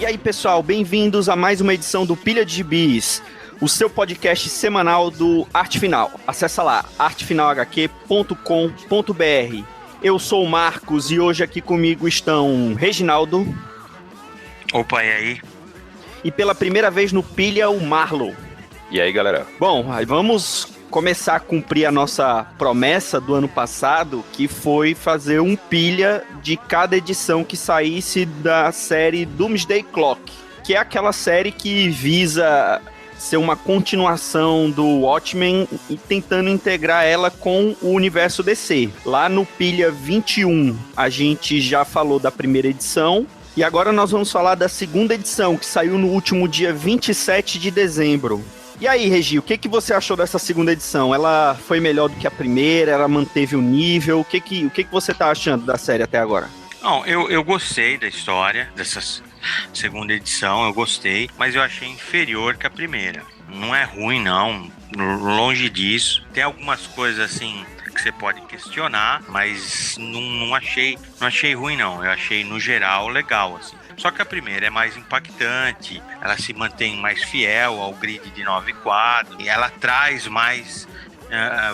E aí, pessoal, bem-vindos a mais uma edição do Pilha de Gibis, o seu podcast semanal do Arte Final. Acesse lá, artefinalhq.com.br. Eu sou o Marcos e hoje aqui comigo estão Reginaldo. Opa, e aí? E pela primeira vez no Pilha, o Marlon. E aí, galera? Bom, aí vamos começar a cumprir a nossa promessa do ano passado, que foi fazer um pilha de cada edição que saísse da série Doomsday Clock, que é aquela série que visa ser uma continuação do Watchmen e tentando integrar ela com o universo DC. Lá no pilha 21, a gente já falou da primeira edição, e agora nós vamos falar da segunda edição, que saiu no último dia 27 de dezembro. E aí, Regi, o que você achou dessa segunda edição? Ela foi melhor do que a primeira? Ela manteve o nível? O que você tá achando da série até agora? Não, eu gostei da história dessa segunda edição, eu gostei, mas eu achei inferior que a primeira. Não é ruim, não, longe disso. Tem algumas coisas assim que você pode questionar, mas não achei ruim, não. Eu achei, no geral, legal, assim. Só que a primeira é mais impactante, ela se mantém mais fiel ao grid de 9 quadros, e ela traz mais,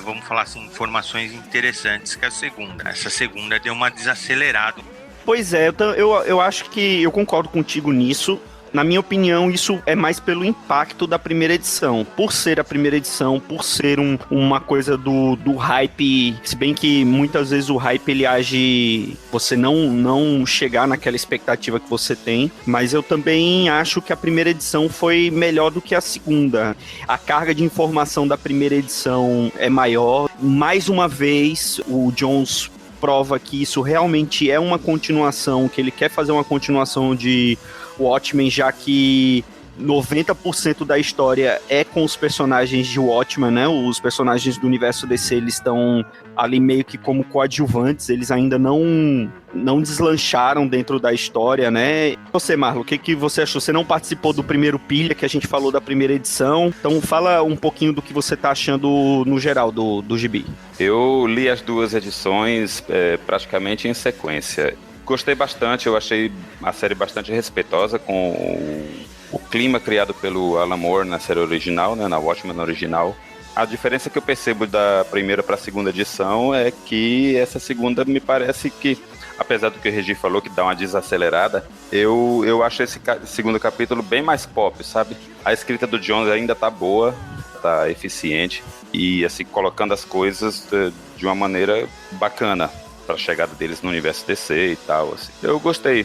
vamos falar assim, informações interessantes que a segunda. Essa segunda deu uma desacelerada. Pois é, eu acho que eu concordo contigo nisso. Na minha opinião, isso é mais pelo impacto da primeira edição. Por ser a primeira edição, por ser uma coisa do hype, se bem que muitas vezes o hype ele age você não chegar naquela expectativa que você tem, mas eu também acho que a primeira edição foi melhor do que a segunda. A carga de informação da primeira edição é maior. Mais uma vez, o Jones prova que isso realmente é uma continuação, que ele quer fazer uma continuação de Watchmen, já que 90% da história é com os personagens de Watchmen, né? Os personagens do universo DC, eles estão ali meio que como coadjuvantes, eles ainda não deslancharam dentro da história, né? Você, Marlon, o que você achou? Você não participou do primeiro pilha, que a gente falou da primeira edição, então fala um pouquinho do que você tá achando no geral do gibi. Eu li as duas edições praticamente em sequência. Gostei bastante, eu achei a série bastante respeitosa com o clima criado pelo Alan Moore na série original, né, na Watchmen original. A diferença que eu percebo da primeira para a segunda edição é que essa segunda me parece que, apesar do que o Regi falou, que dá uma desacelerada, eu acho esse segundo capítulo bem mais pop, sabe? A escrita do Jones ainda tá boa, tá eficiente e, assim, colocando as coisas de uma maneira bacana para a chegada deles no universo DC e tal, assim. Eu gostei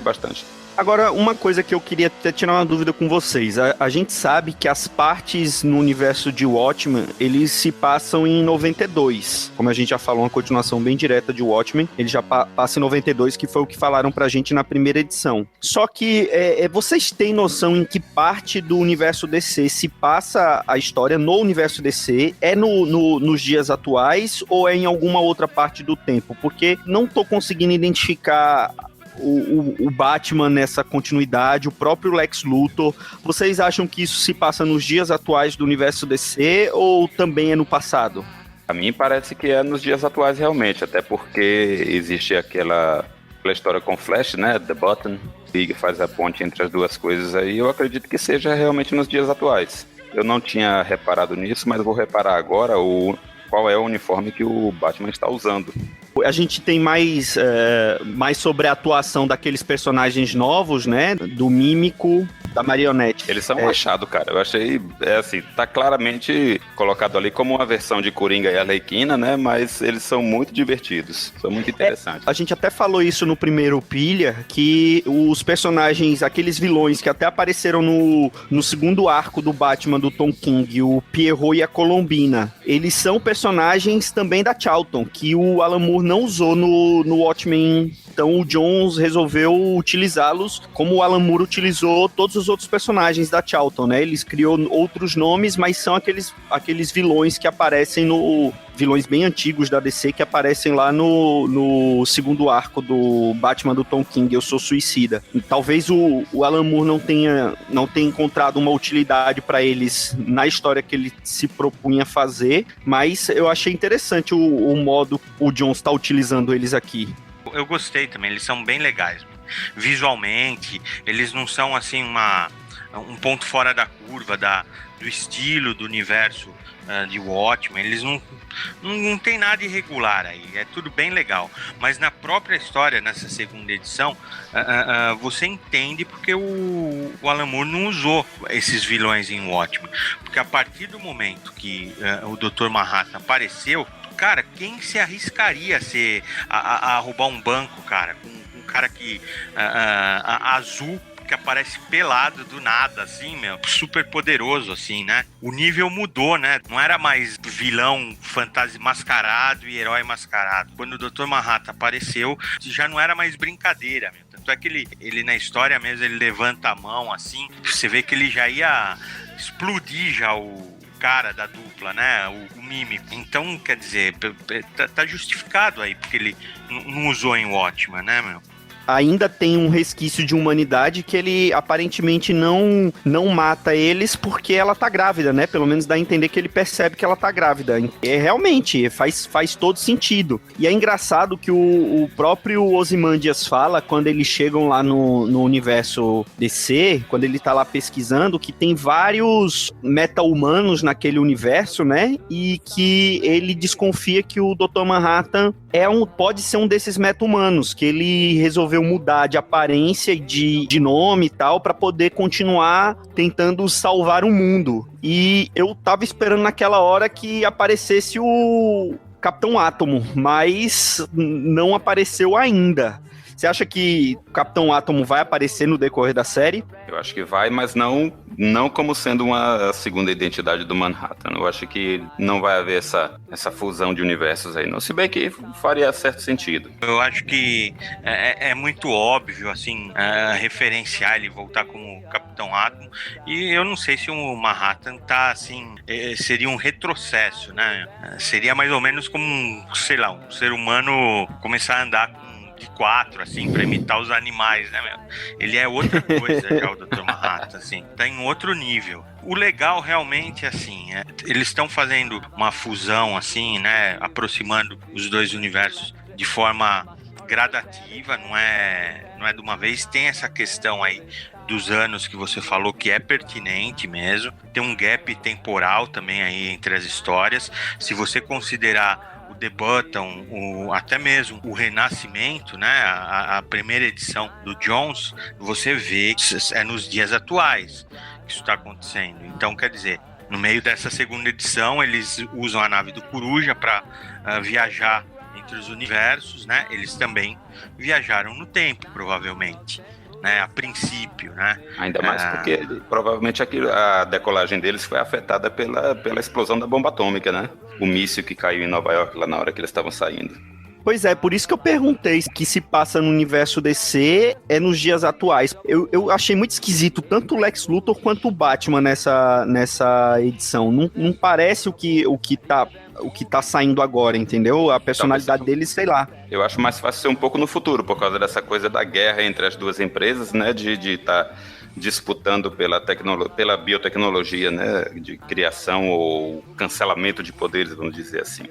bastante. Agora, uma coisa que eu queria até tirar uma dúvida com vocês. A gente sabe que as partes no universo de Watchmen, eles se passam em 92. Como a gente já falou, uma continuação bem direta de Watchmen. Ele já passa em 92, que foi o que falaram pra gente na primeira edição. Só que vocês têm noção em que parte do universo DC se passa a história no universo DC? É nos dias atuais ou é em alguma outra parte do tempo? Porque não tô conseguindo identificar o Batman nessa continuidade, o próprio Lex Luthor. Vocês acham que isso se passa nos dias atuais do universo DC ou também é no passado? A mim parece que é nos dias atuais realmente, até porque existe aquela história com Flash, né, The Button, que faz a ponte entre as duas coisas aí. Eu acredito que seja realmente nos dias atuais. Eu não tinha reparado nisso, mas vou reparar agora qual é o uniforme que o Batman está usando. A gente tem mais sobre a atuação daqueles personagens novos, né? Do Mímico, da Marionete. Eles são um achado, cara. Eu achei, assim, tá claramente colocado ali como uma versão de Coringa e Arlequina, né? Mas eles são muito divertidos, são muito interessantes. A gente até falou isso no primeiro pilha, que os personagens, aqueles vilões que até apareceram no segundo arco do Batman do Tom King, o Pierrot e a Colombina, eles são personagens também da Charlton, que o Alan Moore não usou no Watchmen. Então o Jones resolveu utilizá-los como o Alan Moore utilizou todos os outros personagens da Charlton, né? Eles criou outros nomes, mas são aqueles vilões que aparecem vilões bem antigos da DC que aparecem lá no segundo arco do Batman do Tom King, Eu Sou Suicida. E talvez o Alan Moore não tenha encontrado uma utilidade para eles na história que ele se propunha fazer, mas eu achei interessante o modo o Jones está utilizando eles aqui. Eu gostei também, eles são bem legais. visualmente, eles não são assim um ponto fora da curva do estilo do universo de Watchmen. Eles não tem nada irregular aí, é tudo bem legal, mas na própria história, nessa segunda edição, você entende porque o Alan Moore não usou esses vilões em Watchmen, porque a partir do momento que o Dr. Manhattan apareceu, cara, quem se arriscaria a roubar um banco, cara, com um cara que azul, que aparece pelado do nada, assim, meu, super poderoso, assim, né? O nível mudou, né? Não era mais vilão mascarado e herói mascarado. Quando o Dr. Manhattan apareceu, já não era mais brincadeira, meu. Tanto é que ele na história mesmo, ele levanta a mão, assim, você vê que ele já ia explodir já o cara da dupla, né? O mímico. Então, quer dizer, tá justificado aí, porque ele não usou em Watchmen, né, meu? Ainda tem um resquício de humanidade que ele aparentemente não mata eles porque ela tá grávida, né? Pelo menos dá a entender que ele percebe que ela tá grávida. Realmente, faz todo sentido. E é engraçado que o próprio Ozymandias fala, quando eles chegam lá no universo DC, quando ele tá lá pesquisando, que tem vários meta-humanos naquele universo, né? E que ele desconfia que o Dr. Manhattan pode ser um desses meta-humanos, que ele resolveu mudar de aparência e de nome e tal, pra poder continuar tentando salvar o mundo. E eu tava esperando naquela hora que aparecesse o Capitão Átomo, mas não apareceu ainda. Você acha que o Capitão Átomo vai aparecer no decorrer da série? Eu acho que vai, mas não como sendo uma segunda identidade do Manhattan. Eu acho que não vai haver essa fusão de universos aí, não. Se bem que faria certo sentido. Eu acho que é muito óbvio, assim, referenciar ele voltar como Capitão Átomo. E eu não sei se o Manhattan tá, assim, seria um retrocesso, né? Seria mais ou menos como um ser humano começar a andar de 4, assim, pra imitar os animais, né, meu? Ele é outra coisa já, o Dr. Manhattan, assim, tá em outro nível. O legal realmente, assim, eles estão fazendo uma fusão, assim, né, aproximando os dois universos de forma gradativa, não é de uma vez. Tem essa questão aí dos anos que você falou que é pertinente mesmo. Tem um gap temporal também aí entre as histórias. Se você considerar o The Button, até mesmo o Renascimento, né, a primeira edição do Jones, você vê que é nos dias atuais que isso está acontecendo. Então, quer dizer, no meio dessa segunda edição, eles usam a nave do Coruja para viajar entre os universos, né? Eles também viajaram no tempo, provavelmente, né? A princípio, né? Ainda mais porque provavelmente a decolagem deles foi afetada pela explosão da bomba atômica, né? O míssil que caiu em Nova York lá na hora que eles estavam saindo. Pois é, por isso que eu perguntei que se passa no universo DC nos dias atuais. Eu achei muito esquisito tanto o Lex Luthor quanto o Batman nessa edição. Não parece o que tá saindo agora, entendeu? A personalidade deles, sei lá. Eu acho mais fácil ser um pouco no futuro, por causa dessa coisa da guerra entre as duas empresas, né? De estar disputando pela biotecnologia, né? De criação ou cancelamento de poderes, vamos dizer assim.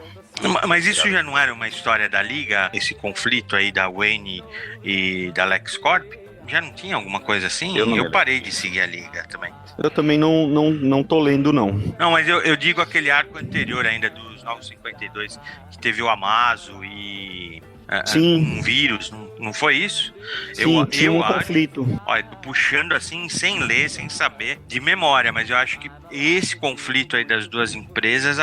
Mas isso já não era uma história da Liga, esse conflito aí da Wayne e da LexCorp? Já não tinha alguma coisa assim? Eu parei de seguir a Liga também. Eu também não tô lendo, não. Não, mas eu digo aquele arco anterior ainda, dos 952, que teve o Amazo e um vírus, não foi isso? Sim, tinha um conflito. Olha, tô puxando assim, sem ler, sem saber, de memória, mas eu acho que esse conflito aí das duas empresas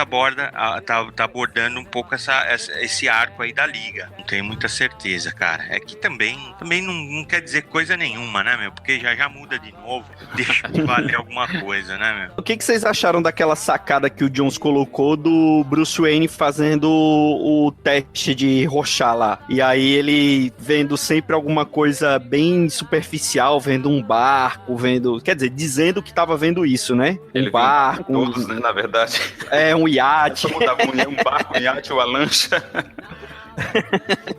tá abordando um pouco esse arco aí da Liga. Não tenho muita certeza, cara. É que também não quer dizer coisa nenhuma, né, meu? Porque já muda de novo, deixa de valer alguma coisa, né, meu? O que vocês acharam daquela sacada que o Jones colocou do Bruce Wayne fazendo o teste de Rorschach lá? E aí ele vendo sempre alguma coisa bem superficial, vendo um barco, quer dizer, dizendo que tava vendo isso, né? Ele barco, todos, né, na verdade. Um iate. Só mudava um barco, um iate ou a lancha.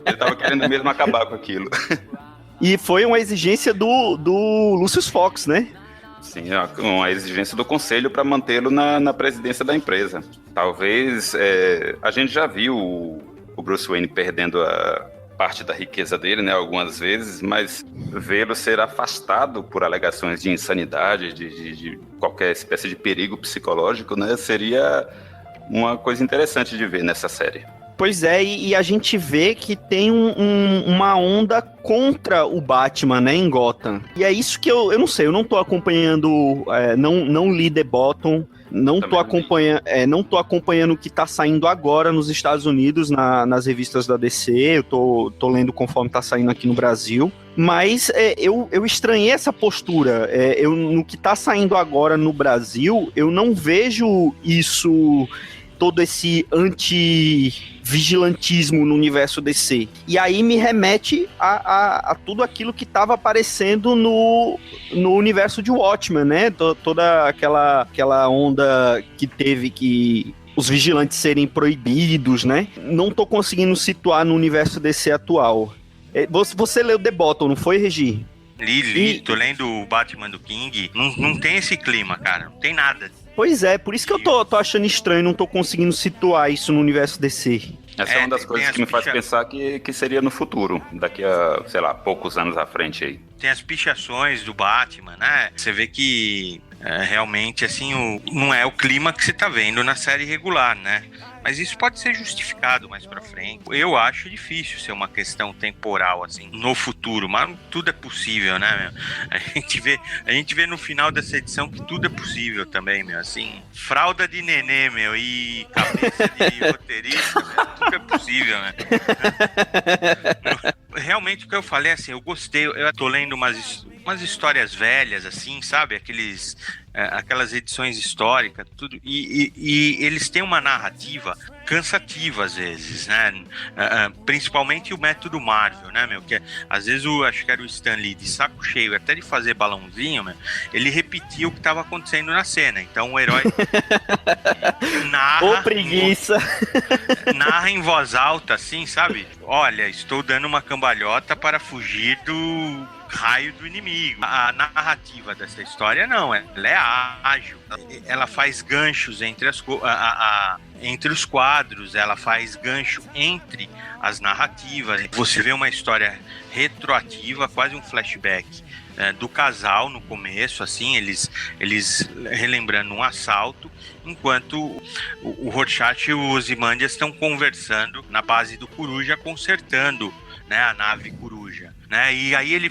Ele tava querendo mesmo acabar com aquilo. E foi uma exigência do Lucius Fox, né? Sim, uma exigência do conselho para mantê-lo na presidência da empresa. Talvez a gente já viu o Bruce Wayne perdendo parte da riqueza dele, né, algumas vezes, mas vê-lo ser afastado por alegações de insanidade, de qualquer espécie de perigo psicológico, né, seria uma coisa interessante de ver nessa série. Pois é, e a gente vê que tem uma onda contra o Batman, né, em Gotham. E é isso que eu não sei, eu não tô acompanhando, não li The Bottom, não tô acompanhando o que tá saindo agora nos Estados Unidos, nas revistas da DC, eu tô lendo conforme tá saindo aqui no Brasil. Mas eu estranhei essa postura. No que tá saindo agora no Brasil, eu não vejo isso, todo esse anti-vigilantismo no universo DC. E aí me remete a tudo aquilo que estava aparecendo no universo de Watchmen, né? Toda aquela onda que teve que os vigilantes serem proibidos, né? Não tô conseguindo situar no universo DC atual. Você leu The Bottom, não foi, Regi? Li, tô lendo o Batman do King. Não tem esse clima, cara. Não tem nada. Pois é, por isso que eu tô achando estranho, não tô conseguindo situar isso no universo DC. Essa é uma das coisas que me faz pensar que seria no futuro, daqui a, sei lá, poucos anos à frente aí. Tem as pichações do Batman, né? Você vê que realmente, assim, não é o clima que você tá vendo na série regular, né? Mas isso pode ser justificado mais pra frente. Eu acho difícil ser uma questão temporal, assim, no futuro, mas tudo é possível, né, meu? A gente vê no final dessa edição que tudo é possível também, meu, assim, fralda de nenê, meu, e cabeça de roteirista, meu, tudo é possível, né? Realmente, o que eu falei, assim, eu gostei, eu tô lendo umas histórias velhas, assim, sabe? Aquelas edições históricas, tudo, e eles têm uma narrativa cansativa às vezes, né? Principalmente o método Marvel, né, meu? Que às vezes acho que era o Stan Lee de saco cheio, até de fazer balãozinho, meu, ele repetia o que estava acontecendo na cena. Então o herói narra. Ô, preguiça! Narra em voz alta, assim, sabe? Olha, estou dando uma cambalhota para fugir do raio do inimigo. A narrativa dessa história não, ela é ágil, ela faz ganchos entre os quadros, ela faz gancho entre as narrativas. Você vê uma história retroativa, quase um flashback do casal no começo, assim, eles relembrando um assalto, enquanto o Rorschach e o Ozymandias estão conversando na base do Coruja, consertando, né, a nave Coruja, né? E aí ele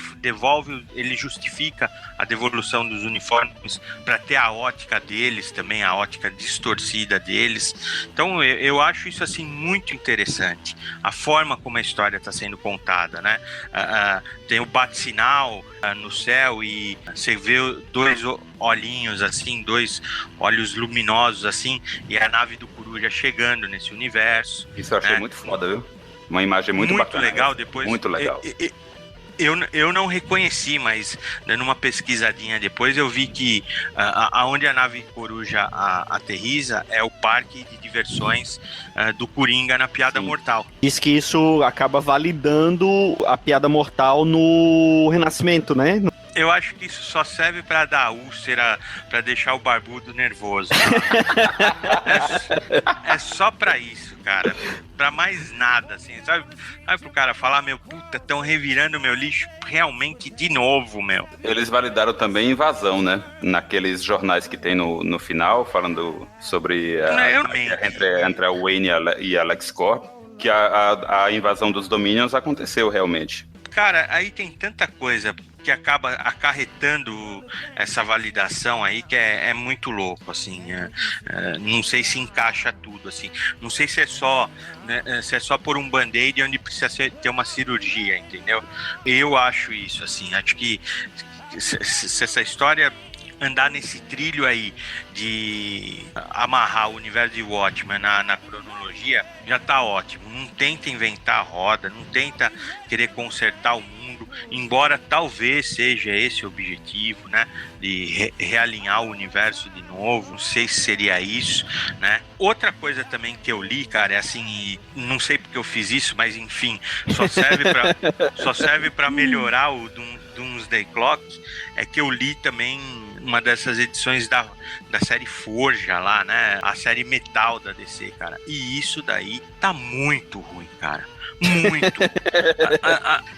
justifica a devolução dos uniformes para ter a ótica deles também, a ótica distorcida deles. Então eu acho isso assim muito interessante, a forma como a história está sendo contada, né? Tem o bate-sinal no céu e você vê dois olhinhos assim, dois olhos luminosos assim, e a nave do Coruja chegando nesse universo. Isso eu achei muito foda, viu? Uma imagem muito bacana. Muito legal, depois. Muito legal. Eu não reconheci, mas dando uma pesquisadinha depois, eu vi que aonde a nave Coruja aterriza é o parque de diversões do Coringa na Piada Mortal. Diz que isso acaba validando a Piada Mortal no Renascimento, né? Eu acho que isso só serve pra dar úlcera, pra deixar o barbudo nervoso. É só pra isso, cara. Pra mais nada, assim. Sabe pro cara falar, meu, puta, tão revirando meu lixo realmente de novo, meu. Eles validaram também Invasão, né? Naqueles jornais que tem no final, falando sobre entre a Wayne e a LexCorp, que a invasão dos Dominions aconteceu realmente. Cara, aí tem tanta coisa que acaba acarretando essa validação aí que é muito louco, assim. Não sei se encaixa tudo, assim. Não sei se é só, né, se é só por um band-aid onde precisa ter uma cirurgia, entendeu? Eu acho isso, assim. Acho que se essa história andar nesse trilho aí de amarrar o universo de Watchmen na cronologia, já tá ótimo. Não tenta inventar a roda, não tenta querer consertar o mundo, embora talvez seja esse o objetivo, né, de realinhar o universo de novo. Não sei se seria isso, né? Outra coisa também que eu li, cara, é assim, não sei porque eu fiz isso, mas enfim, só serve para melhorar o Doomsday Clock, é que eu li também uma dessas edições da série Forja lá, né? A série Metal da DC, cara. E isso daí tá muito ruim, cara. Muito.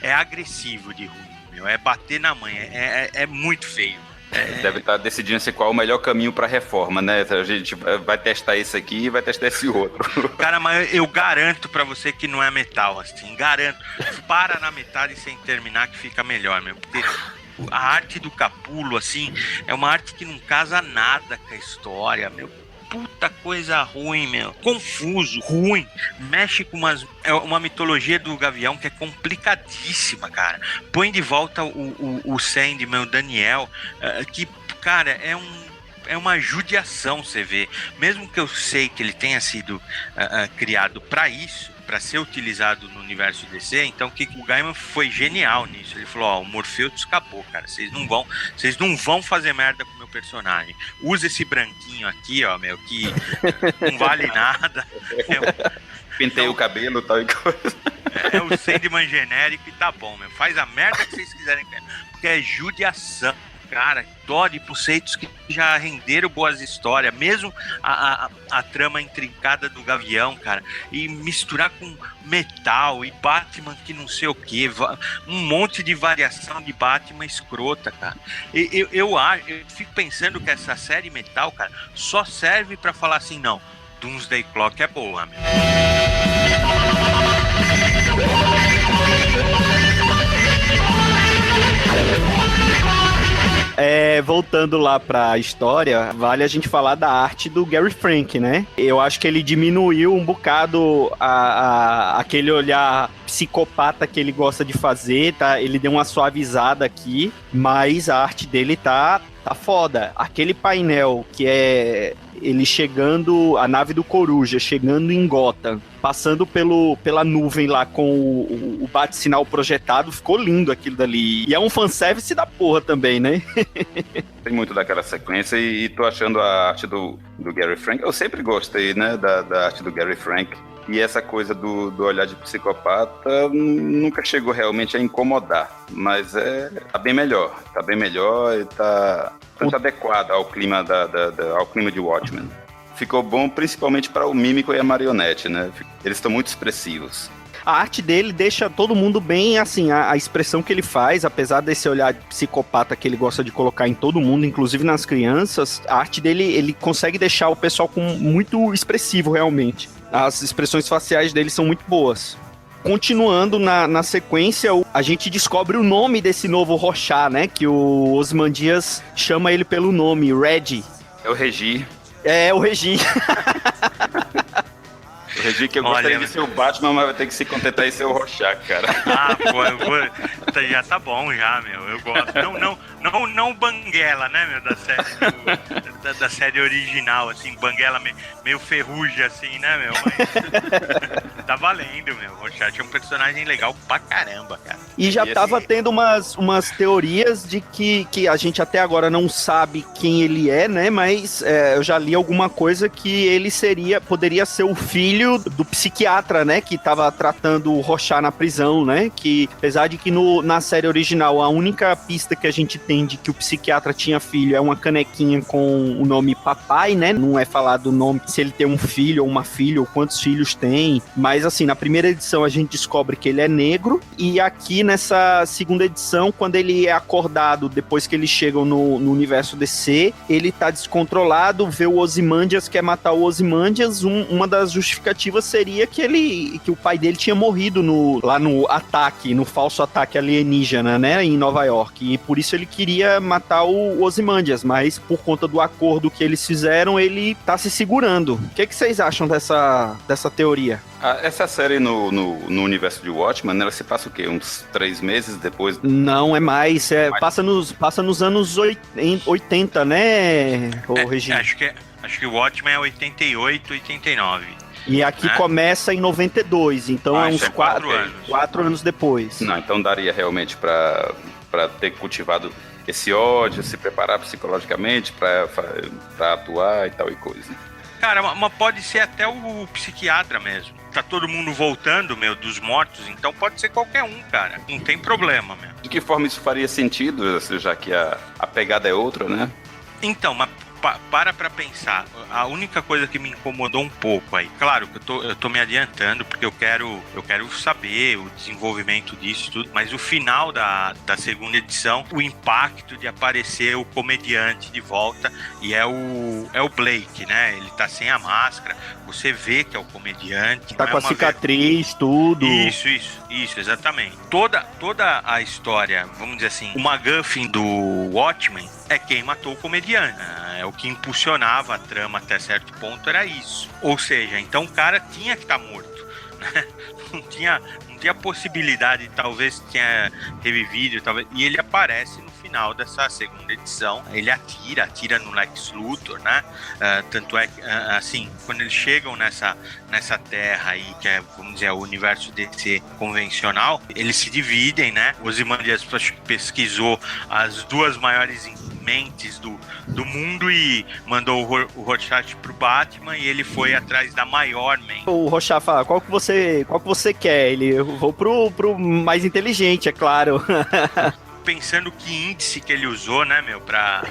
É agressivo de ruim, meu. É bater na mãe. É muito feio. Deve estar decidindo-se qual é o melhor caminho para reforma, né? A gente vai testar esse aqui e vai testar esse outro. Cara, mas eu garanto pra você que não é metal, assim. Garanto. Para na metade sem terminar que fica melhor, meu. Porque a arte do Capullo, assim, é uma arte que não casa nada com a história, meu. Puta coisa ruim, meu. Confuso, ruim. Mexe com uma mitologia do Gavião que é complicadíssima, cara. Põe de volta o Sandman, o Daniel, que, cara, é uma judiação, você vê. Mesmo que eu sei que ele tenha sido criado pra isso, para ser utilizado no universo DC, então o Gaiman foi genial nisso. Ele falou, o Morpheus acabou, cara. Vocês não vão fazer merda com o meu personagem. Usa esse branquinho aqui, ó, meu, que não vale nada. Pintei o cabelo e tal e coisa. É o Sandman genérico e tá bom, meu. Faz a merda que vocês quiserem. Porque é judiação. Cara, dó de preceitos que já renderam boas histórias, mesmo a trama intrincada do Gavião, cara, e misturar com metal e Batman que não sei o que, um monte de variação de Batman escrota, cara. Eu fico pensando que essa série metal, cara, só serve pra falar assim, não, Doomsday Clock é boa, meu. Voltando lá pra história, vale a gente falar da arte do Gary Frank, né? Eu acho que ele diminuiu um bocado aquele olhar psicopata que ele gosta de fazer, tá? Ele deu uma suavizada aqui, mas a arte dele tá foda. Aquele painel que é ele chegando, a nave do Coruja chegando em Gotham, passando pela nuvem lá com o bate-sinal projetado, ficou lindo aquilo dali. E é um fanservice da porra também, né? Tem muito daquela sequência e tô achando a arte do Gary Frank. Eu sempre gostei, né, da arte do Gary Frank. E essa coisa do olhar de psicopata nunca chegou realmente a incomodar. Mas tá bem melhor e tá muito adequado ao clima, ao clima de Watchmen. Ficou bom principalmente para o mímico e a marionete, né? Eles estão muito expressivos. A arte dele deixa todo mundo bem, assim, a expressão que ele faz, apesar desse olhar psicopata que ele gosta de colocar em todo mundo, inclusive nas crianças, a arte dele, ele consegue deixar o pessoal muito expressivo, realmente. As expressões faciais dele são muito boas. Continuando na sequência, a gente descobre o nome desse novo Rorschach, né? Que o Ozymandias chama ele pelo nome, Red. É o Regi. É o Regi. O Regi que eu gostaria de ser o Batman, mas vai ter que se contentar em ser o Rorschach, cara. Já tá bom já, meu. Eu gosto. Não o Banguela, né, meu, da série original, assim, Banguela meio ferrugem, assim, né, meu? Mas tá valendo, meu. O Rorschach é um personagem legal pra caramba, cara. E já tava tendo umas teorias de que a gente até agora não sabe quem ele é, né? Mas eu já li alguma coisa que ele poderia ser o filho do psiquiatra, né? Que tava tratando o Rorschach na prisão, né? Que, apesar de que na série original a única pista que a gente tem de que o psiquiatra tinha filho é uma canequinha com o nome papai, né? Não é falado o nome, se ele tem um filho ou uma filha, ou quantos filhos tem. Mas, assim, na primeira edição a gente descobre que ele é negro. E aqui nessa segunda edição, quando ele é acordado, depois que eles chegam no universo DC, ele tá descontrolado, vê o Ozymandias, quer matar o Ozymandias. Uma das justificativas seria que o pai dele tinha morrido lá no ataque, no falso ataque alienígena, né, em Nova York, e por isso ele queria matar o Ozymandias, mas por conta do acordo que eles fizeram, ele tá se segurando. O que vocês acham dessa teoria? Essa série no universo de Watchmen, ela se passa o quê? Uns 3 meses depois? Não, é mais. Passa nos anos 80, né, Regi? Acho que o Watchmen é 88, 89. E aqui começa em 92, então é uns 4 anos. 4 anos depois. Não, então daria realmente pra ter cultivado esse ódio, se preparar psicologicamente pra atuar e tal e coisa. Cara, mas pode ser até o psiquiatra mesmo. Tá todo mundo voltando, meu, dos mortos, então pode ser qualquer um, cara. Não tem problema, meu. De que forma isso faria sentido, já que a pegada é outra, né? Então, mas para pra pensar. A única coisa que me incomodou um pouco aí, claro que eu tô me adiantando porque eu quero saber o desenvolvimento disso e tudo, mas o final da segunda edição, o impacto de aparecer o comediante de volta, e é o Blake, né? Ele tá sem a máscara, você vê que é o comediante. Tá com a cicatriz, tudo. Isso, exatamente. Toda a história, vamos dizer assim, o MacGuffin do Watchmen é quem matou o comediante. É o que impulsionava a trama até certo ponto, era isso. Ou seja, então o cara tinha que estar morto, né? Não tinha possibilidade, talvez tenha revivido, talvez, e ele aparece no final dessa segunda edição. Ele atira no Lex Luthor, né? Tanto é que, assim, quando eles chegam nessa terra aí, que é, vamos dizer, o universo DC convencional, eles se dividem, né? O Ozymandias pesquisou as duas maiores mentes do mundo e mandou o Rorschach pro Batman, e ele foi atrás da maior mente. O Rorschach fala, qual que você quer? Eu vou pro mais inteligente, é claro. Pensando que índice que ele usou, né, meu, pra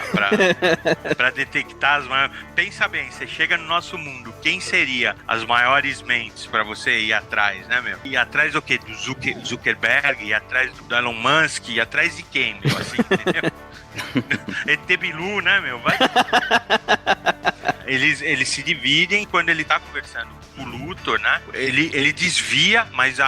detectar as maiores... Pensa bem, você chega no nosso mundo, quem seria as maiores mentes pra você ir atrás, né, meu? Ir atrás do quê? Do Zuckerberg, ir atrás do Elon Musk, ir atrás de quem, meu, assim, entendeu? ET Bilu, né, meu? Vai... Eles se dividem. Quando ele tá conversando com o Luthor, né? Ele desvia, mas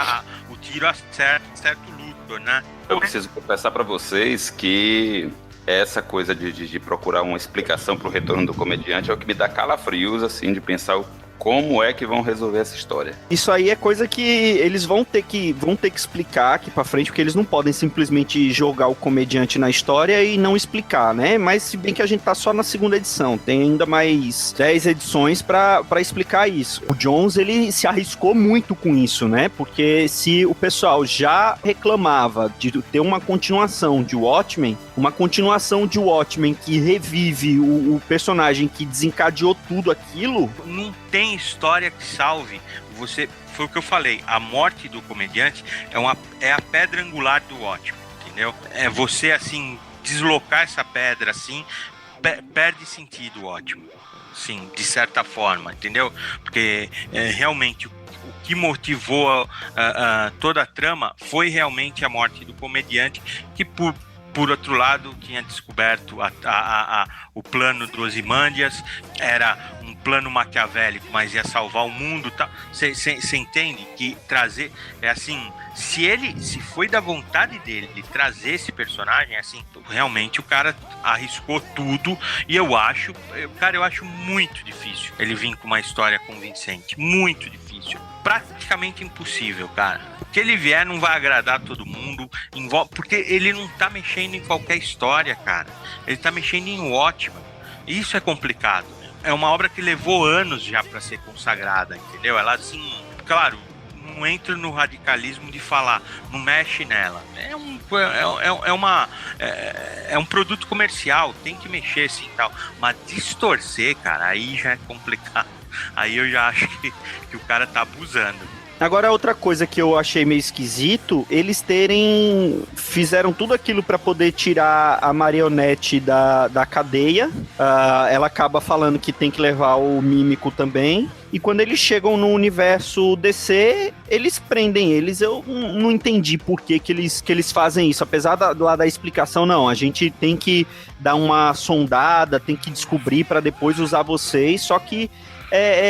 o tiro acerta o Luthor, né? Eu preciso confessar pra vocês que essa coisa de procurar uma explicação pro retorno do comediante é o que me dá calafrios, assim, de pensar como é que vão resolver essa história. Isso aí é coisa que eles vão ter que explicar aqui pra frente, porque eles não podem simplesmente jogar o comediante na história e não explicar, né? Mas se bem que a gente tá só na segunda edição, tem ainda mais 10 edições pra explicar isso. O Jones, ele se arriscou muito com isso, né? Porque se o pessoal já reclamava de ter uma continuação de Watchmen que revive o personagem que desencadeou tudo aquilo... Não tem história que salve você. Foi o que eu falei, a morte do comediante é a pedra angular do Watchmen, entendeu? É você, assim, deslocar essa pedra, assim, perde sentido o Watchmen, sim, de certa forma, entendeu? Porque realmente o que motivou toda a trama foi realmente a morte do comediante, que por outro lado, tinha descoberto o plano do Ozymandias, era um plano maquiavélico, mas ia salvar o mundo, tá? Você entende que trazer, é assim, se foi da vontade dele de trazer esse personagem, assim, realmente o cara arriscou tudo, e eu acho muito difícil ele vir com uma história convincente, muito difícil, praticamente impossível, cara. O que ele vier não vai agradar todo mundo, porque ele não tá mexendo em qualquer história, cara. Ele tá mexendo em Watchmen. Isso é complicado. É uma obra que levou anos já pra ser consagrada, entendeu? Ela, assim, claro, não entra no radicalismo de falar, não mexe nela. É um produto comercial, tem que mexer assim e tal. Mas distorcer, cara, aí já é complicado. Aí eu já acho que o cara tá abusando. Agora, outra coisa que eu achei meio esquisito, eles fizeram tudo aquilo pra poder tirar a marionete da cadeia. Ela acaba falando que tem que levar o Mímico também. E quando eles chegam no universo DC, eles prendem eles. Eu não entendi por que eles fazem isso. Apesar da explicação, não. A gente tem que dar uma sondada, tem que descobrir pra depois usar vocês. Só que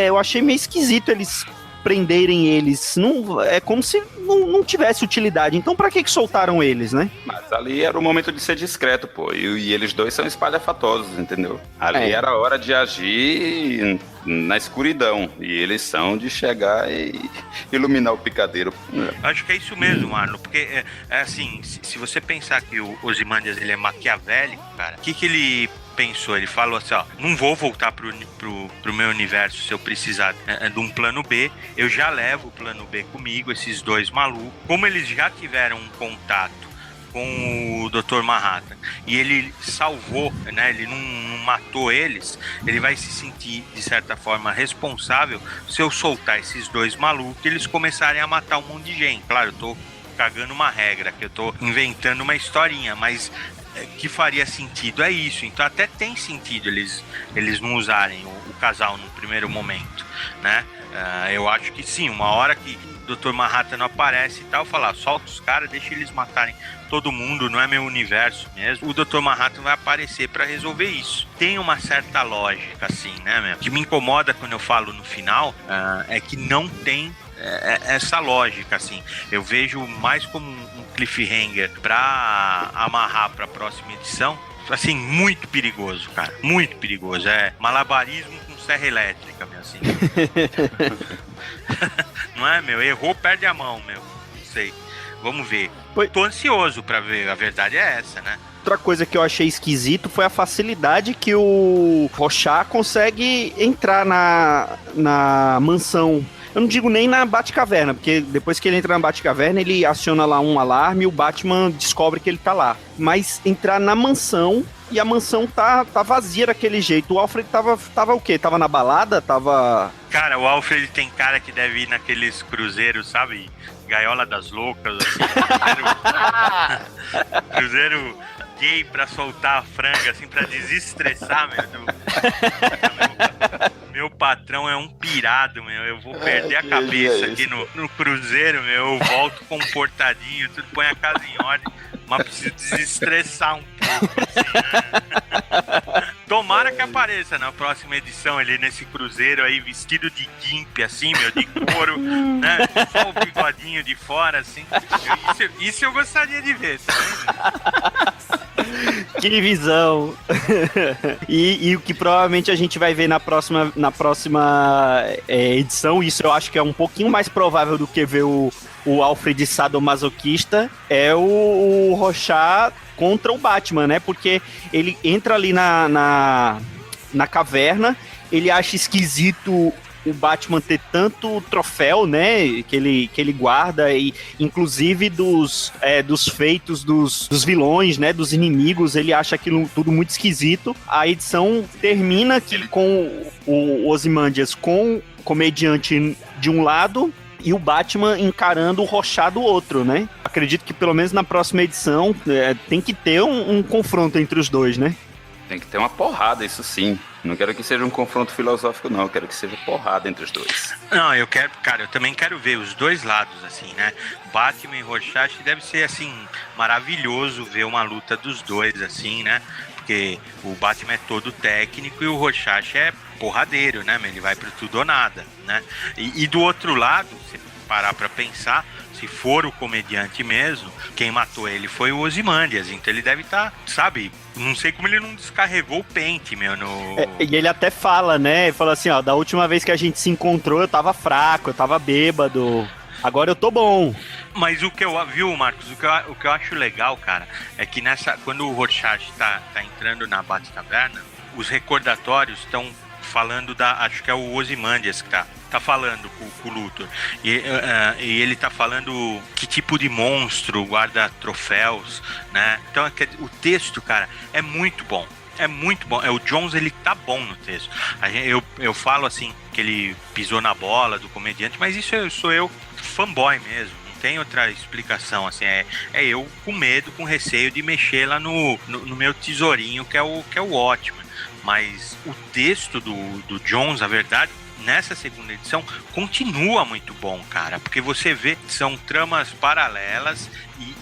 eu achei meio esquisito eles prenderem eles. Não, é como se não tivesse utilidade. Então pra que soltaram eles, né? Mas ali era o momento de ser discreto, pô. E eles dois são espalhafatosos, entendeu? Ali era a hora de agir na escuridão. E eles são de chegar e iluminar o picadeiro. Acho que é isso mesmo, Marlon. Porque, assim, se você pensar que o Ozymandias, ele é maquiavélico, cara, o que ele pensou? Ele falou assim, ó, não vou voltar pro meu universo se eu precisar de um plano B, eu já levo o plano B comigo, esses dois malucos. Como eles já tiveram um contato com o Dr. Manhattan e ele salvou, né, ele não matou eles, ele vai se sentir, de certa forma, responsável se eu soltar esses dois malucos e eles começarem a matar um monte de gente. Claro, eu tô cagando uma regra, que eu tô inventando uma historinha, mas que faria sentido é isso. Então até tem sentido eles não usarem o casal no primeiro momento, né? Eu acho que sim, uma hora que o Dr. Manhattan não aparece e tal, falar, solta os caras, deixa eles matarem todo mundo, não é meu universo mesmo. O Dr. Manhattan vai aparecer pra resolver isso. Tem uma certa lógica, assim, né, meu? O que me incomoda quando eu falo no final é que não tem essa lógica, assim. Eu vejo mais como um cliffhanger pra amarrar pra próxima edição. Assim, muito perigoso, cara. Muito perigoso. É malabarismo com serra elétrica, meu, assim. Não é, meu? Errou, perde a mão, meu. Não sei. Vamos ver. Tô ansioso pra ver. A verdade é essa, né? Outra coisa que eu achei esquisito foi a facilidade que o Rorschach consegue entrar na mansão. Eu não digo nem na Batcaverna, porque depois que ele entra na Batcaverna, ele aciona lá um alarme e o Batman descobre que ele tá lá. Mas entrar na mansão, e a mansão tá vazia daquele jeito. O Alfred tava o quê? Tava na balada? Cara, o Alfred tem cara que deve ir naqueles cruzeiros, sabe? Gaiola das Loucas, assim. Cruzeiro gay pra soltar a franga, assim, pra desestressar, meu patrão é um pirado, meu. Eu vou perder a cabeça aqui no cruzeiro, meu. Eu volto comportadinho, tudo, põe a casa em ordem, mas preciso desestressar um pouco, assim, né? Tomara que apareça na próxima edição ele nesse cruzeiro aí, vestido de gimp, assim, meu, de couro, né? Só o bigodinho de fora, assim. Isso eu gostaria de ver, tá vendo? Que visão! E o que provavelmente a gente vai ver na próxima edição, isso eu acho que é um pouquinho mais provável do que ver o Alfred sadomasoquista, é o Rorschach contra o Batman, né? Porque ele entra ali na caverna, ele acha esquisito o Batman ter tanto troféu, né, que ele guarda, e inclusive dos feitos dos vilões, né, dos inimigos, ele acha aquilo tudo muito esquisito. A edição termina com o Ozymandias com o comediante de um lado e o Batman encarando o Rorschach do outro, né? Acredito que pelo menos na próxima edição tem que ter um confronto entre os dois, né? Tem que ter uma porrada, isso sim. Não quero que seja um confronto filosófico, não. Eu quero que seja porrada entre os dois. Não, eu também quero ver os dois lados, assim, né? Batman e Rorschach deve ser, assim, maravilhoso ver uma luta dos dois, assim, né? Porque o Batman é todo técnico e o Rorschach é porradeiro, né? Ele vai pro tudo ou nada, né? E do outro lado, se parar pra pensar, se for o comediante mesmo, quem matou ele foi o Ozymandias, então ele deve estar, sabe, não sei como ele não descarregou o pente, meu, e ele até fala, né, ele fala assim, ó, da última vez que a gente se encontrou eu tava fraco, eu tava bêbado, agora eu tô bom. Mas o que eu, viu, Marcos, o que eu acho legal, cara, é que quando o Rorschach tá entrando na Batcaverna, os recordatórios estão falando acho que é o Ozymandias que tá falando com o Luthor. E ele tá falando que tipo de monstro guarda troféus, né? Então o texto, cara, é muito bom. É muito bom. O Jones, ele tá bom no texto. Eu falo assim, que ele pisou na bola do comediante, mas isso sou eu, fanboy mesmo. Não tem outra explicação, assim. É eu com medo, com receio de mexer lá no meu tesourinho, que é o ótimo. Mas o texto do Jones, a verdade, nessa segunda edição, continua muito bom, cara. Porque você vê, são tramas paralelas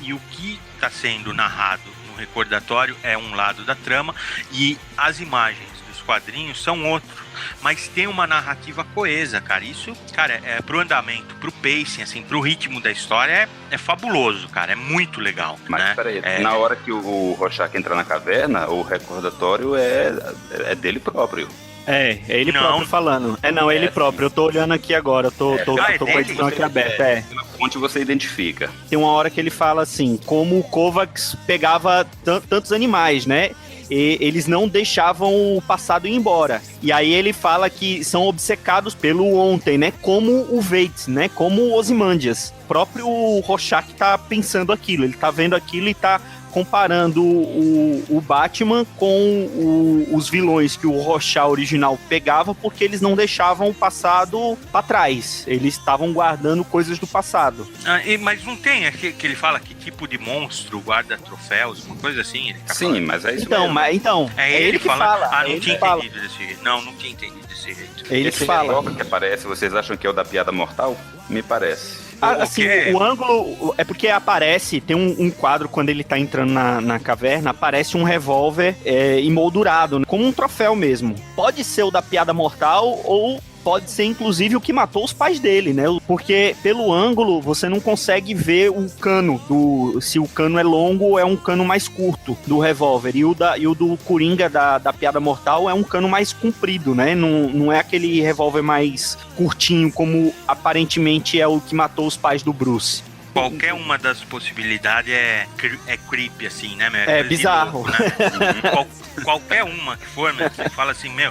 e o que está sendo narrado no recordatório é um lado da trama e as imagens dos quadrinhos são outro. Mas tem uma narrativa coesa, cara. Isso, cara, pro andamento, pro pacing, assim, pro ritmo da história, é fabuloso, cara. É muito legal. Mas né? peraí, na hora que o Rorschach entra na caverna, o recordatório é dele próprio. É ele próprio falando. É ele próprio. Eu tô olhando aqui agora. Eu tô com a edição aqui aberta. Onde você identifica. Tem uma hora que ele fala assim, como o Kovacs pegava tantos animais, né? E eles não deixavam o passado ir embora. E aí ele fala que são obcecados pelo ontem, né? Como o Vates, né? Como o Ozymandias. O próprio Rorschach tá pensando aquilo. Ele tá vendo aquilo e tá comparando o Batman com os vilões que o Rorschach original pegava, porque eles não deixavam o passado pra trás. Eles estavam guardando coisas do passado. Mas não tem, é que ele fala que tipo de monstro guarda troféus, uma coisa assim. Sim, mas é isso então, é ele que fala. Não tinha entendido desse jeito. Não tinha entendido desse jeito. Ele que fala. Que aparece, vocês acham que é o da piada mortal? Me parece. Assim, o ângulo é porque aparece, tem um quadro quando ele tá entrando na caverna, aparece um revólver emoldurado, né, como um troféu mesmo. Pode ser o da piada mortal ou pode ser, inclusive, o que matou os pais dele, né? Porque pelo ângulo você não consegue ver o cano, se o cano é longo ou é um cano mais curto do revólver. E o do Coringa da piada mortal é um cano mais comprido, né? Não é aquele revólver mais curtinho como aparentemente é o que matou os pais do Bruce. Qualquer uma das possibilidades é creepy, assim, né, meu? É bizarro. Louco, né? Qualquer uma que for, meu, você fala assim, meu,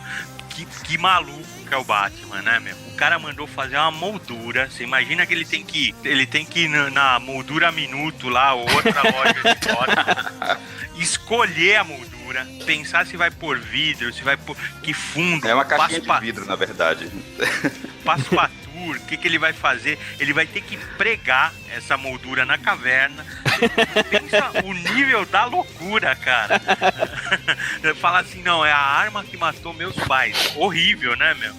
que maluco que é o Batman, né, meu? O cara mandou fazer uma moldura. Você imagina que ele tem que ir na moldura minuto lá, ou outra loja de foto, escolher a moldura, pensar se vai pôr vidro, se vai pôr que fundo. É uma caixinha de vidro, na verdade. Passepartout, o que ele vai fazer? Ele vai ter que pregar essa moldura na caverna. Pensa o nível da loucura, cara. Fala assim, não, é a arma que matou meus pais. Horrível, né, meu?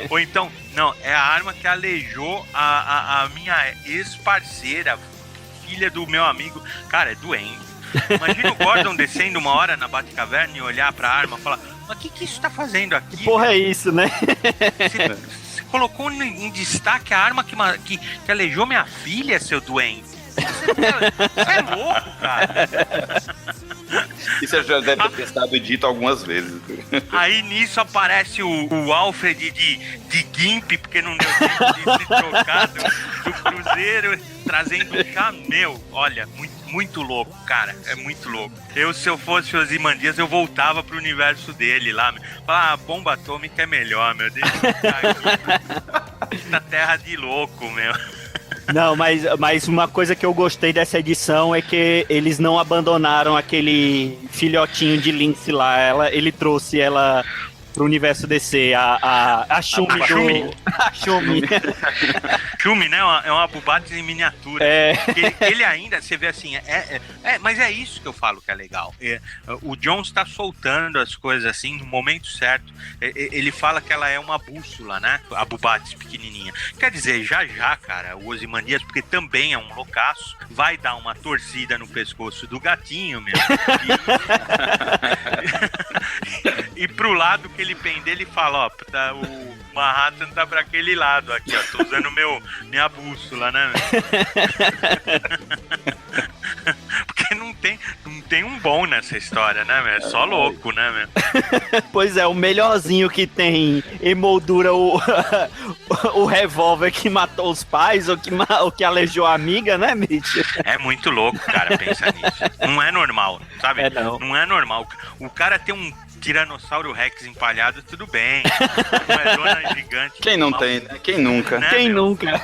Ou então, não, é a arma que aleijou a minha ex-parceira, filha do meu amigo. Cara, é doente. Imagina o Gordon descendo uma hora na Batcaverna e olhar pra arma e falar, mas o que isso tá fazendo aqui? Que porra é isso, né? Você colocou em destaque a arma que aleijou minha filha, seu doente. Você é louco, cara. Isso já deve ter estado dito algumas vezes. Aí nisso aparece o Alfred de Gimp, porque não deu tempo de se trocar do Cruzeiro, trazendo um chá. Meu, olha, muito louco, cara. É muito louco. Se eu fosse o Ozymandias, eu voltava pro universo dele lá. Falar, bomba atômica é melhor, meu. Deixa eu ficar aqui na terra de louco, meu. Não, mas uma coisa que eu gostei dessa edição é que eles não abandonaram aquele filhotinho de Lynx lá. Ele trouxe ela pro universo DC, a Shumi. A Shumi. Shumi, né? É uma Bubatis em miniatura. Ele ainda, você vê assim, mas é isso que eu falo que é legal. O Jones tá soltando as coisas assim no momento certo. Ele fala que ela é uma bússola, né? A Bubatis pequenininha. Quer dizer, já, cara, o Ozymandias, porque também é um loucaço, vai dar uma torcida no pescoço do gatinho, meu. E pro lado que ele pende, ele fala, ó, o Manhattan tá pra aquele lado aqui, ó, tô usando minha bússola, né? Porque não tem um bom nessa história, né, meu? É só louco, né, meu? Pois é, o melhorzinho que tem emoldura o revólver que matou os pais ou que aleijou a amiga, né, Mitch? É muito louco, cara, pensa nisso. Não é normal, sabe? Não é normal. O cara tem um Tiranossauro Rex empalhado, tudo bem. Uma dona gigante. Quem não tem, né? Quem nunca? Né, quem nunca?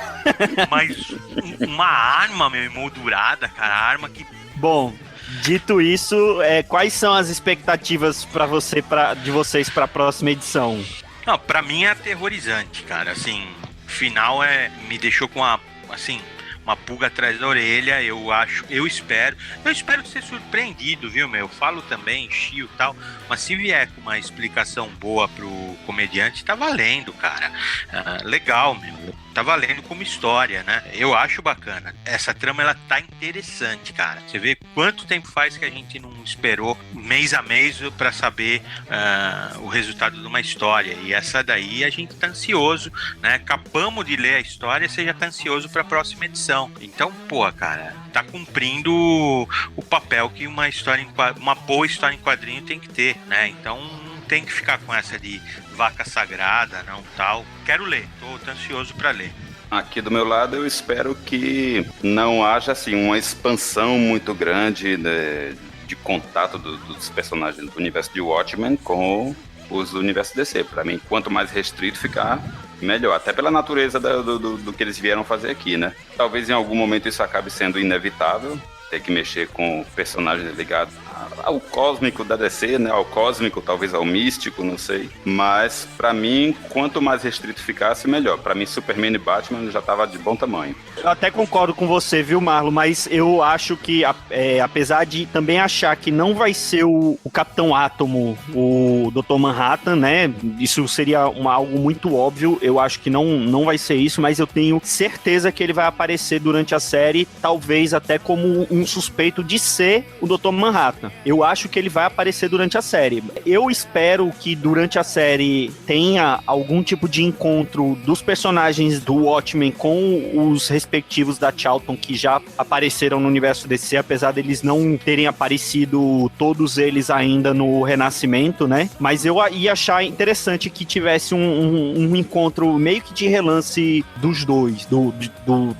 Mas uma arma, meu, emoldurada, cara, arma que... Bom, dito isso, quais são as expectativas de vocês para a próxima edição? Não, pra mim é aterrorizante, cara. Assim, o final me deixou com uma pulga atrás da orelha. Eu espero ser surpreendido, viu, meu? Eu falo também, chio e tal, mas se vier com uma explicação boa pro comediante, tá valendo, cara. Legal, meu. Tá valendo como história, né? Eu acho bacana. Essa trama, ela tá interessante, cara. Você vê quanto tempo faz que a gente não esperou mês a mês pra saber o resultado de uma história. E essa daí a gente tá ansioso, né? Acabamos de ler a história, você já tá ansioso pra próxima edição. Então, pô, cara, tá cumprindo o papel que uma boa história em quadrinho tem que ter, né? Então, não tem que ficar com essa de vaca sagrada, não, tal. Quero ler, tô ansioso pra ler. Aqui do meu lado, eu espero que não haja, assim, uma expansão muito grande de contato dos personagens do universo de Watchmen com os do universo DC. Pra mim, quanto mais restrito ficar, melhor. Até pela natureza do que eles vieram fazer aqui, né? Talvez em algum momento isso acabe sendo inevitável, ter que mexer com personagens ligados ao cósmico da DC, né? Ao cósmico, talvez ao místico, não sei. Mas, pra mim, quanto mais restrito ficasse, melhor. Pra mim, Superman e Batman já tava de bom tamanho. Eu até concordo com você, viu, Marlon? Mas eu acho que, apesar de também achar que não vai ser o Capitão Átomo, o Dr. Manhattan, né? Isso seria algo muito óbvio. Eu acho que não vai ser isso, mas eu tenho certeza que ele vai aparecer durante a série, talvez até como um suspeito de ser o Dr. Manhattan. Eu acho que ele vai aparecer durante a série. Eu espero que durante a série tenha algum tipo de encontro dos personagens do Watchmen com os respectivos da Charlton que já apareceram no universo DC, apesar deles não terem aparecido todos eles ainda no Renascimento, né? Mas eu ia achar interessante que tivesse um encontro meio que de relance dos dois,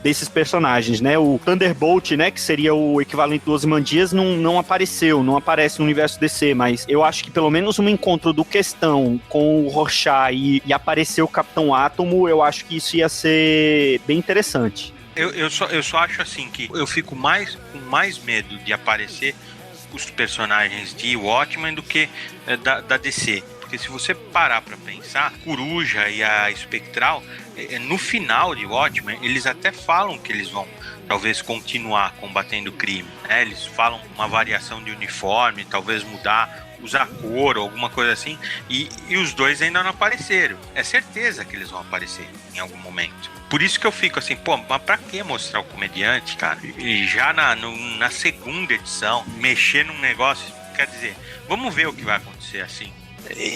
desses personagens, né? O Thunderbolt, né, que seria o equivalente do Ozymandias, não aparece no universo DC, mas eu acho que pelo menos um encontro do Questão com o Rorschach e aparecer o Capitão Átomo, eu acho que isso ia ser bem interessante. Eu só acho assim que eu fico com mais medo de aparecer os personagens de Watchmen do que da DC. Porque se você parar pra pensar, Coruja e a Espectral, no final de Watchmen, eles até falam que eles vão talvez continuar combatendo o crime, né? Eles falam uma variação de uniforme, talvez usar cor ou alguma coisa assim, e os dois ainda não apareceram. É certeza que eles vão aparecer em algum momento. Por isso que eu fico assim, pô, mas pra que mostrar o comediante, cara? E já na segunda edição, mexer num negócio, quer dizer, vamos ver o que vai acontecer assim.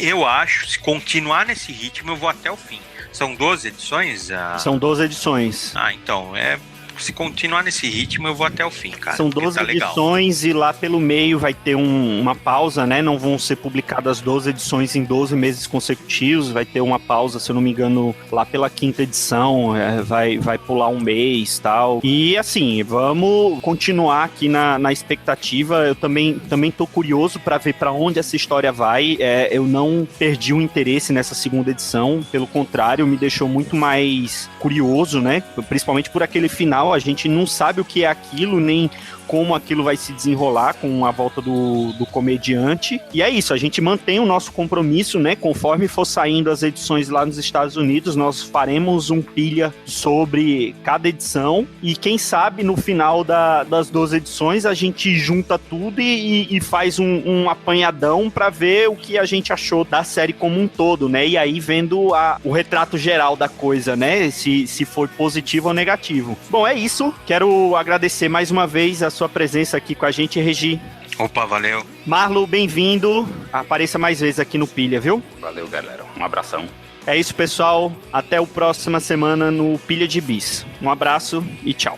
Eu acho, se continuar nesse ritmo, eu vou até o fim. São 12 edições? São 12 edições. Então, se continuar nesse ritmo, eu vou até o fim, cara. São 12 edições e lá pelo meio vai ter uma pausa, né? Não vão ser publicadas 12 edições em 12 meses consecutivos. Vai ter uma pausa, se eu não me engano, lá pela quinta edição. Vai pular um mês e tal. E assim, vamos continuar aqui na expectativa. Eu também tô curioso para ver para onde essa história vai. Eu não perdi o interesse nessa segunda edição. Pelo contrário, me deixou muito mais curioso, né? Principalmente por aquele final. A gente não sabe o que é aquilo, nem como aquilo vai se desenrolar com a volta do comediante. E é isso, a gente mantém o nosso compromisso, né? Conforme for saindo as edições lá nos Estados Unidos, nós faremos um pilha sobre cada edição. E quem sabe no final das 12 edições a gente junta tudo e faz um apanhadão para ver o que a gente achou da série como um todo, né? E aí vendo o retrato geral da coisa, né? Se for positivo ou negativo. Bom, é isso. Quero agradecer mais uma vez a sua presença aqui com a gente, Regi. Opa, valeu. Marlon, bem-vindo. Apareça mais vezes aqui no Pilha, viu? Valeu, galera. Um abração. É isso, pessoal. Até a próxima semana no Pilha de Bis. Um abraço e tchau.